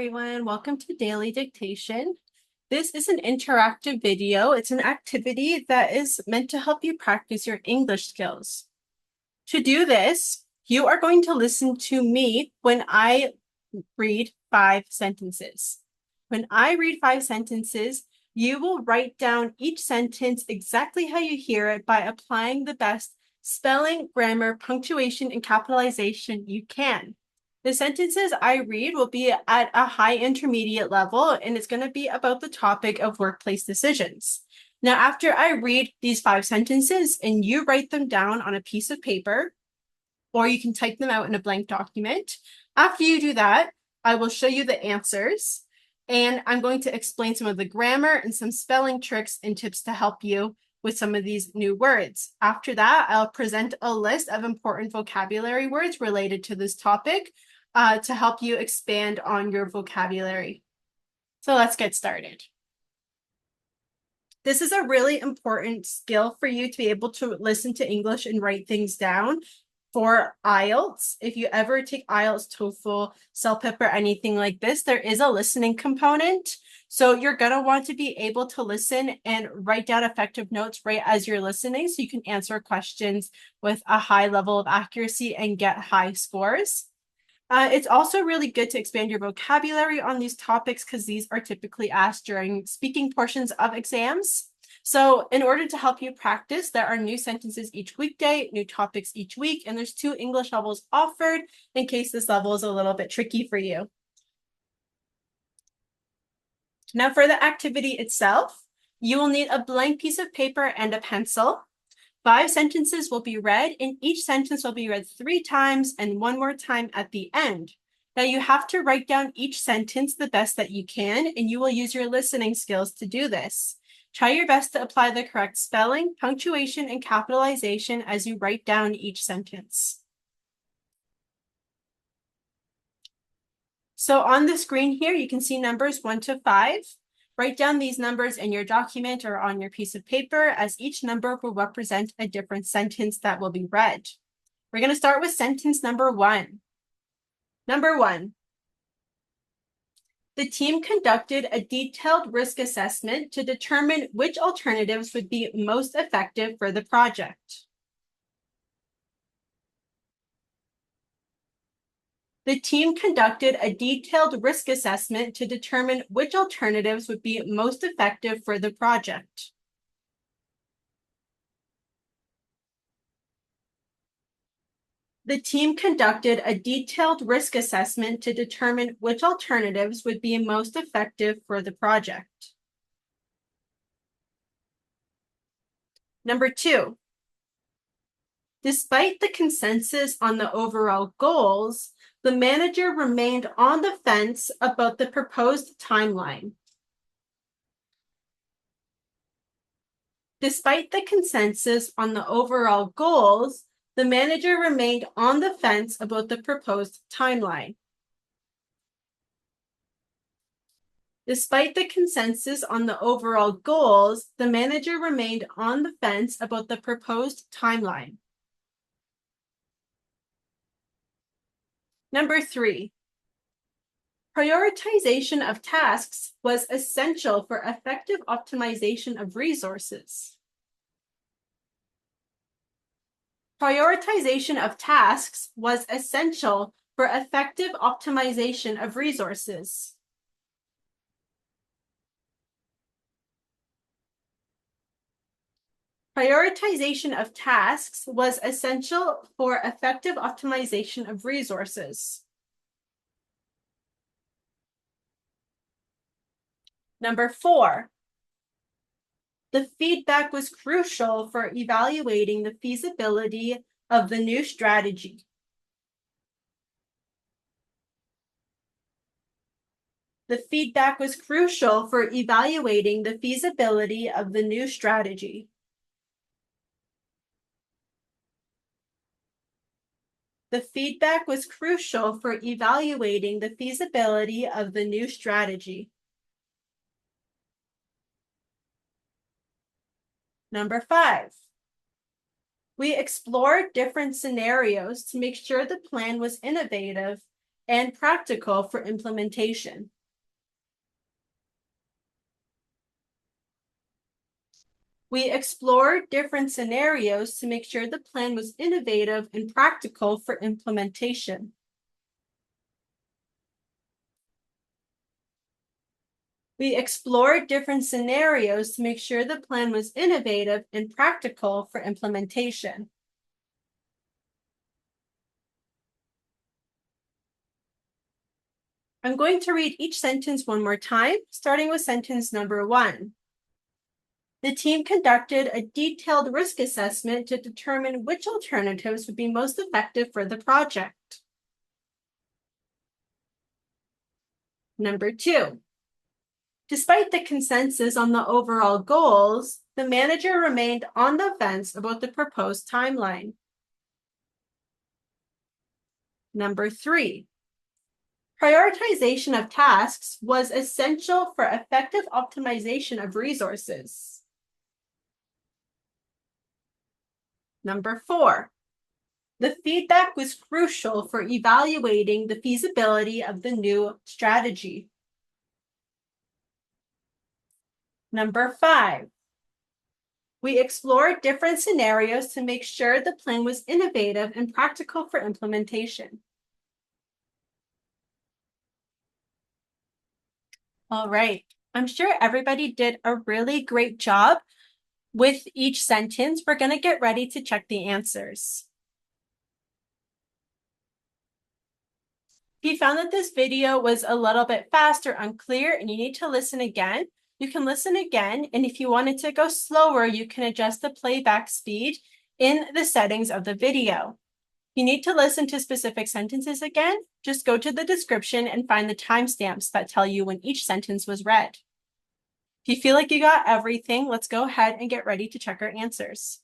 everyone. Welcome to Daily Dictation. This is an interactive video. It's an activity that is meant to help you practice your English skills. To do this, you are going to listen to me when I read 5 sentences. When I read 5 sentences, you will write down each sentence exactly how you hear it by applying the best spelling, grammar, punctuation, and capitalization you can. The sentences I read will be at a high intermediate level, and it's going to be about the topic of workplace decisions. Now, after I read these 5 sentences and you write them down on a piece of paper, or you can type them out in a blank document, after you do that, I will show you the answers, and I'm going to explain some of the grammar and some spelling tricks and tips to help you with some of these new words. After that, I'll present a list of important vocabulary words related to this topic to help you expand on your vocabulary. So let's get started. This is a really important skill for you to be able to listen to English and write things down for IELTS. If you ever take IELTS, TOEFL, CELPIP, or anything like this, there is a listening component. So you're going to want to be able to listen and write down effective notes right as you're listening so you can answer questions with a high level of accuracy and get high scores. It's also really good to expand your vocabulary on these topics because these are typically asked during speaking portions of exams. So in order to help you practice, there are new sentences each weekday, new topics each week, and there's 2 English levels offered in case this level is a little bit tricky for you. Now for the activity itself, you will need a blank piece of paper and a pencil. 5 sentences will be read, and each sentence will be read 3 times and 1 more time at the end. Now you have to write down each sentence the best that you can, and you will use your listening skills to do this. Try your best to apply the correct spelling, punctuation, and capitalization as you write down each sentence. So on the screen here, you can see numbers 1 to 5. Write down these numbers in your document or on your piece of paper, as each number will represent a different sentence that will be read. We're going to start with sentence number 1. Number 1. The team conducted a detailed risk assessment to determine which alternatives would be most effective for the project. The team conducted a detailed risk assessment to determine which alternatives would be most effective for the project. The team conducted a detailed risk assessment to determine which alternatives would be most effective for the project. Number 2. Despite the consensus on the overall goals, the manager remained on the fence about the proposed timeline. Despite the consensus on the overall goals, the manager remained on the fence about the proposed timeline. Despite the consensus on the overall goals, the manager remained on the fence about the proposed timeline. Number 3. Prioritization of tasks was essential for effective optimization of resources. Prioritization of tasks was essential for effective optimization of resources. Prioritization of tasks was essential for effective optimization of resources. Number 4. The feedback was crucial for evaluating the feasibility of the new strategy. The feedback was crucial for evaluating the feasibility of the new strategy. The feedback was crucial for evaluating the feasibility of the new strategy. Number 5. We explored different scenarios to make sure the plan was innovative and practical for implementation. We explored different scenarios to make sure the plan was innovative and practical for implementation. We explored different scenarios to make sure the plan was innovative and practical for implementation. I'm going to read each sentence one more time, starting with sentence number 1. The team conducted a detailed risk assessment to determine which alternatives would be most effective for the project. Number 2. Despite the consensus on the overall goals, the manager remained on the fence about the proposed timeline. Number 3. Prioritization of tasks was essential for effective optimization of resources. Number 4. The feedback was crucial for evaluating the feasibility of the new strategy. Number 5. We explored different scenarios to make sure the plan was innovative and practical for implementation. All right, I'm sure everybody did a really great job with each sentence. We're going to get ready to check the answers. If you found that this video was a little bit fast or unclear and you need to listen again, you can listen again. And if you wanted to go slower, you can adjust the playback speed in the settings of the video. If you need to listen to specific sentences again, just go to the description and find the timestamps that tell you when each sentence was read. If you feel like you got everything, let's go ahead and get ready to check our answers.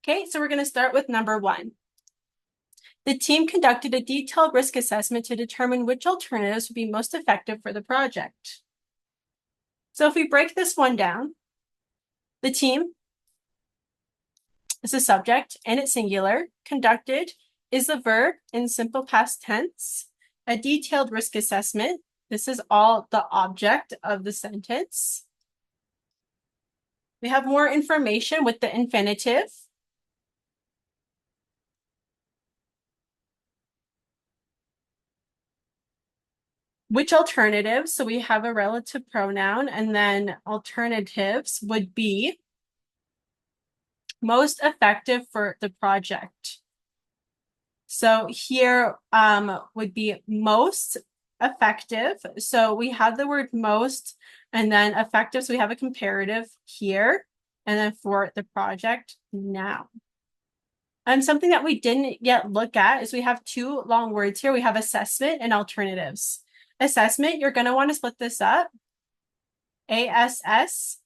Okay, so we're going to start with number 1. The team conducted a detailed risk assessment to determine which alternatives would be most effective for the project. So if we break this one down, the team is the subject and it's singular. Conducted is the verb in simple past tense. A detailed risk assessment. This is all the object of the sentence. We have more information with the infinitive. Which alternatives? So we have a relative pronoun, and then alternatives would be most effective for the project. So here would be most effective. So we have the word most and then effective. So we have a comparative here. And then for the project now. And something that we didn't yet look at is we have 2 long words here. We have assessment and alternatives. Assessment, you're going to want to split this up. ASSESSMENT.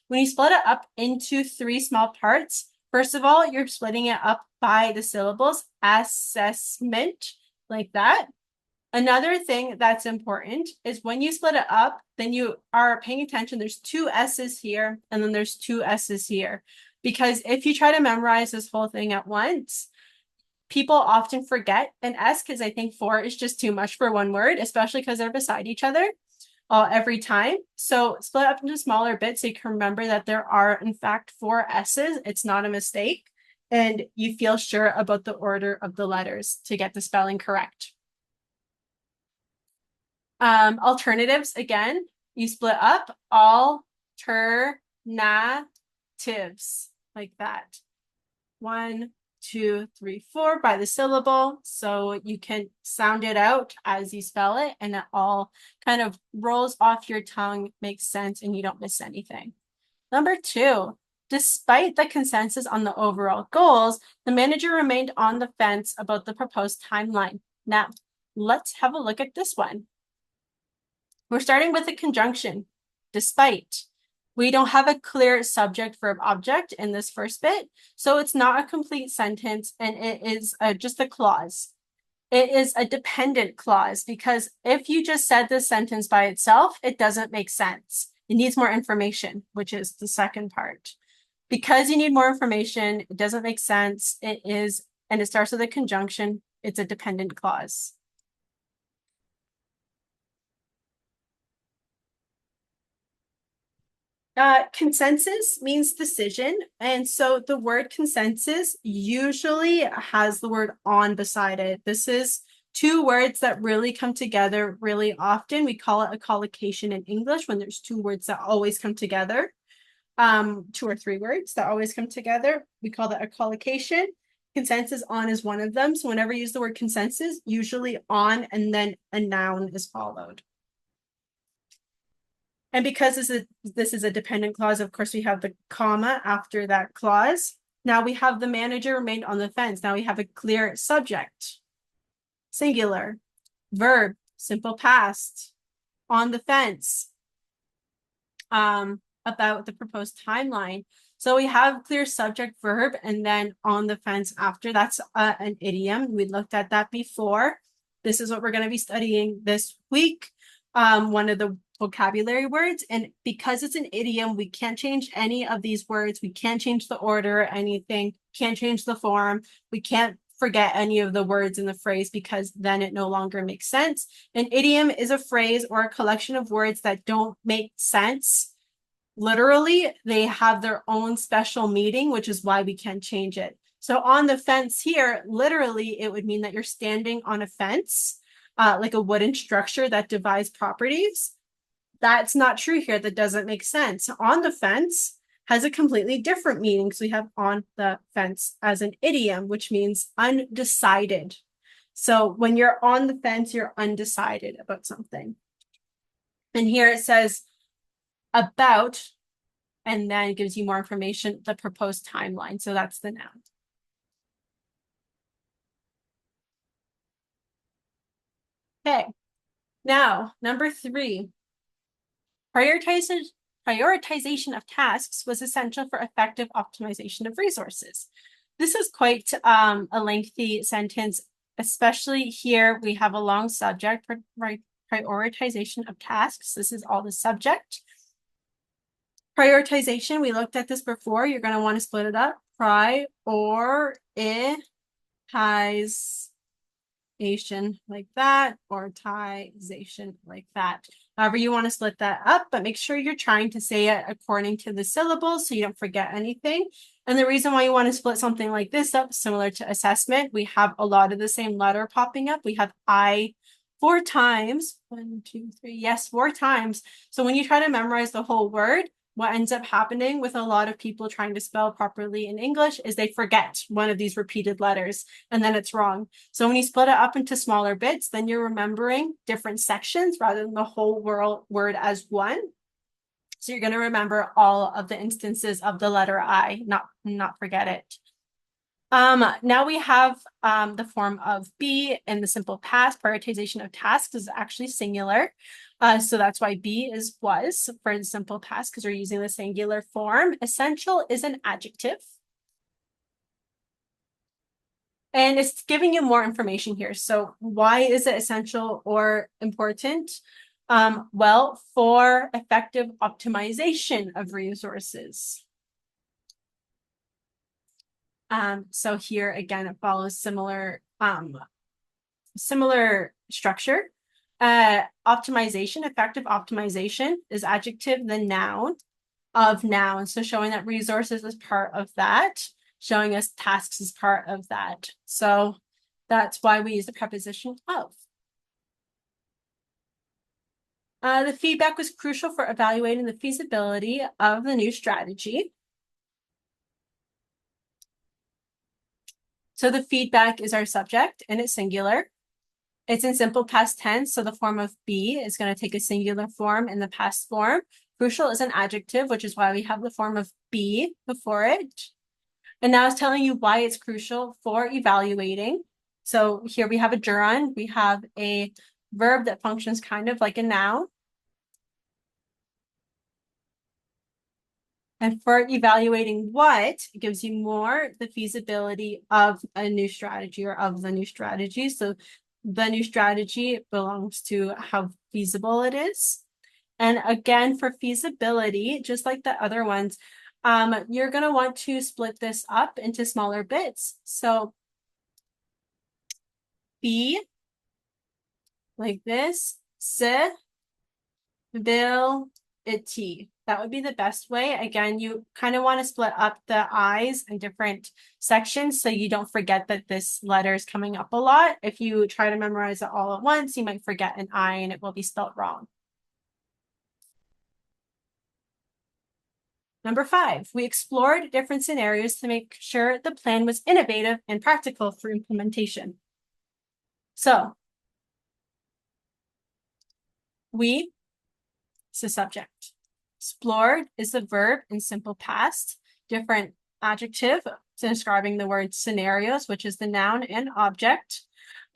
When you split it up into 3 small parts, first of all, you're splitting it up by the syllables, assessment, like that. Another thing that's important is when you split it up, then you are paying attention. There's 2 S's here, and then there's 2 S's here. Because if you try to memorize this whole thing at once, people often forget an S because I think 4 is just too much for one word, especially because they're beside each other every time. So split up into smaller bits so you can remember that there are, in fact, 4 S's. It's not a mistake. And you feel sure about the order of the letters to get the spelling correct. Alternatives, again, you split up alternatives, like that. 1, 2, 3, 4 by the syllable. So you can sound it out as you spell it, and it all kind of rolls off your tongue, makes sense, and you don't miss anything. Number 2, despite the consensus on the overall goals, the manager remained on the fence about the proposed timeline. Now, let's have a look at this one. We're starting with a conjunction, despite. We don't have a clear subject, verb, object in this first bit, so it's not a complete sentence, and it is just a clause. It is a dependent clause because if you just said this sentence by itself, it doesn't make sense. It needs more information, which is the second part. Because you need more information, it doesn't make sense. It is, and it starts with a conjunction. It's a dependent clause. Consensus means decision. And so the word consensus usually has the word on beside it. This is two words that really come together really often. We call it a collocation in English when there's two words that always come together. Two or three words that always come together. We call that a collocation. Consensus on is one of them. So whenever you use the word consensus, usually on and then a noun is followed. And because this is a dependent clause, of course, we have the comma after that clause. Now we have the manager remained on the fence. Now we have a clear subject, singular, verb, simple past, on the fence, about the proposed timeline. So we have clear subject, verb, and then on the fence after. That's an idiom. We looked at that before. This is what we're going to be studying this week. One of the vocabulary words. And because it's an idiom, we can't change any of these words. We can't change the order, anything, can't change the form. We can't forget any of the words in the phrase because then it no longer makes sense. An idiom is a phrase or a collection of words that don't make sense. Literally, they have their own special meaning, which is why we can't change it. So on the fence here, literally, it would mean that you're standing on a fence, like a wooden structure that divides properties. That's not true here. That doesn't make sense. On the fence has a completely different meaning. So we have on the fence as an idiom, which means undecided. So when you're on the fence, you're undecided about something. And here it says about, and then it gives you more information, the proposed timeline. So that's the noun. Okay. Now, number 3. Prioritization of tasks was essential for effective optimization of resources. This is quite a lengthy sentence, especially here we have a long subject, prioritization of tasks. This is all the subject. Prioritization, we looked at this before. You're going to want to split it up. Prioritization like that, or tization like that. However you want to split that up, but make sure you're trying to say it according to the syllables so you don't forget anything. And the reason why you want to split something like this up, similar to assessment, we have a lot of the same letter popping up. We have I 4 times. 1, 2, 3. Yes, 4 times. So when you try to memorize the whole word, what ends up happening with a lot of people trying to spell properly in English is they forget one of these repeated letters and then it's wrong. So when you split it up into smaller bits, then you're remembering different sections rather than the whole word as one. So you're going to remember all of the instances of the letter I, not forget it. Now we have the form of be in the simple past. Prioritization of tasks is actually singular. So that's why be is was for the simple past because we're using the singular form. Essential is an adjective. And it's giving you more information here. So why is it essential or important? Well, for effective optimization of resources. So here again, it follows similar structure. Optimization, effective optimization is adjective, the noun of noun. So showing that resources is part of that, showing us tasks is part of that. So that's why we use the preposition of. The feedback was crucial for evaluating the feasibility of the new strategy. So the feedback is our subject and it's singular. It's in simple past tense, so the form of be is going to take a singular form in the past form. Crucial is an adjective, which is why we have the form of be before it. And now it's telling you why it's crucial for evaluating. So here we have a gerund. We have a verb that functions kind of like a noun. And for evaluating what, it gives you more the feasibility of a new strategy or of the new strategy. So the new strategy belongs to how feasible it is. And again, for feasibility, just like the other ones, you're going to want to split this up into smaller bits. So be like this, it. That would be the best way. Again, you kind of want to split up the I's in different sections so you don't forget that this letter is coming up a lot. If you try to memorize it all at once, you might forget an I and it will be spelled wrong. Number 5, we explored different scenarios to make sure the plan was innovative and practical for implementation. So, we is the subject. Explored is the verb in simple past. Different adjective describing the word scenarios, which is the noun and object.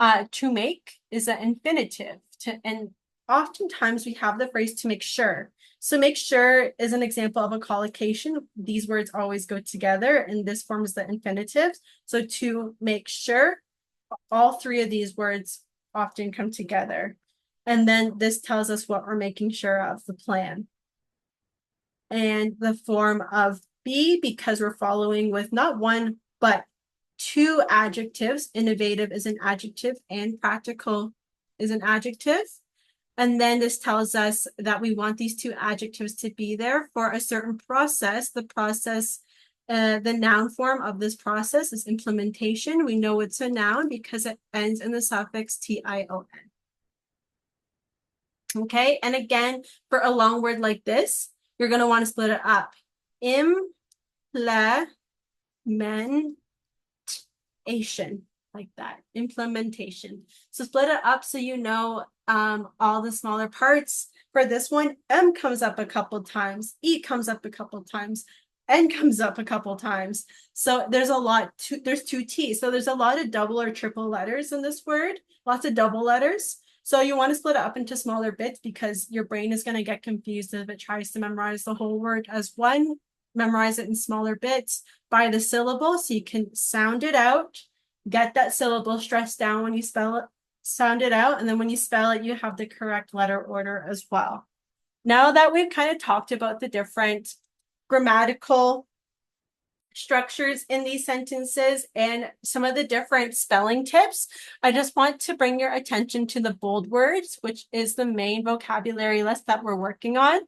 To make is an infinitive. And oftentimes we have the phrase to make sure. So make sure is an example of a collocation. These words always go together, and this forms the infinitive. So to make sure, all three of these words often come together. And then this tells us what we're making sure of, the plan. And the form of be, because we're following with not one, but two adjectives. Innovative is an adjective and practical is an adjective. And then this tells us that we want these two adjectives to be there for a certain process. The process, the noun form of this process is implementation. We know it's a noun because it ends in the suffix tion. Okay, and again, for a long word like this, you're going to want to split it up. Implementation, like that, implementation. So split it up so you know all the smaller parts. For this one, M comes up a couple times, E comes up a couple times, N comes up a couple times. So there's a lot, there's two T's. So there's a lot of double or triple letters in this word, lots of double letters. So you want to split it up into smaller bits because your brain is going to get confused if it tries to memorize the whole word as one. Memorize it in smaller bits by the syllable so you can sound it out, get that syllable stressed down when you spell it, sound it out, and then when you spell it, you have the correct letter order as well. Now that we've kind of talked about the different grammatical structures in these sentences and some of the different spelling tips, I just want to bring your attention to the bold words, which is the main vocabulary list that we're working on.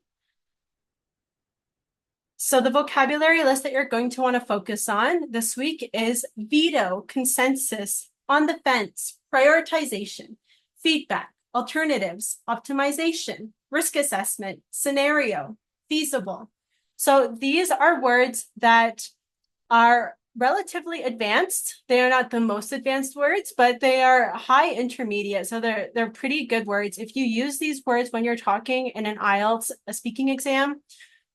So the vocabulary list that you're going to want to focus on this week is veto, consensus, on the fence, prioritization, feedback, alternatives, optimization, risk assessment, scenario, feasible. So these are words that are relatively advanced. They are not the most advanced words, but they are high intermediate. So they're pretty good words. If you use these words when you're talking in an IELTS, a speaking exam,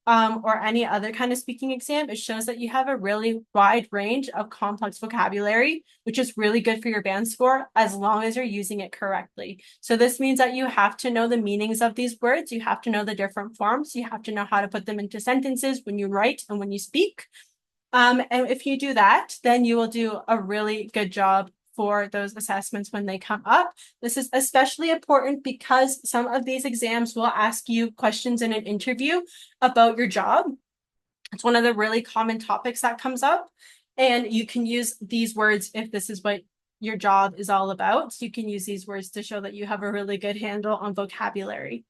or any other kind of speaking exam, it shows that you have a really wide range of complex vocabulary, which is really good for your band score as long as you're using it correctly. So this means that you have to know the meanings of these words. You have to know the different forms. You have to know how to put them into sentences when you write and when you speak. And if you do that, then you will do a really good job for those assessments when they come up. This is especially important because some of these exams will ask you questions in an interview about your job. It's one of the really common topics that comes up, and you can use these words if this is what your job is all about. So you can use these words to show that you have a really good handle on vocabulary.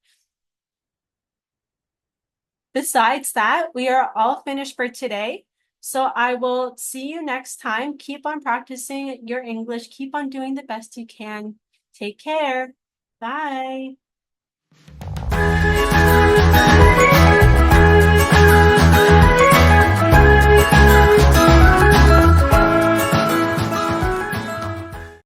Besides that, we are all finished for today. So I will see you next time. Keep on practicing your English. Keep on doing the best you can. Take care. Bye.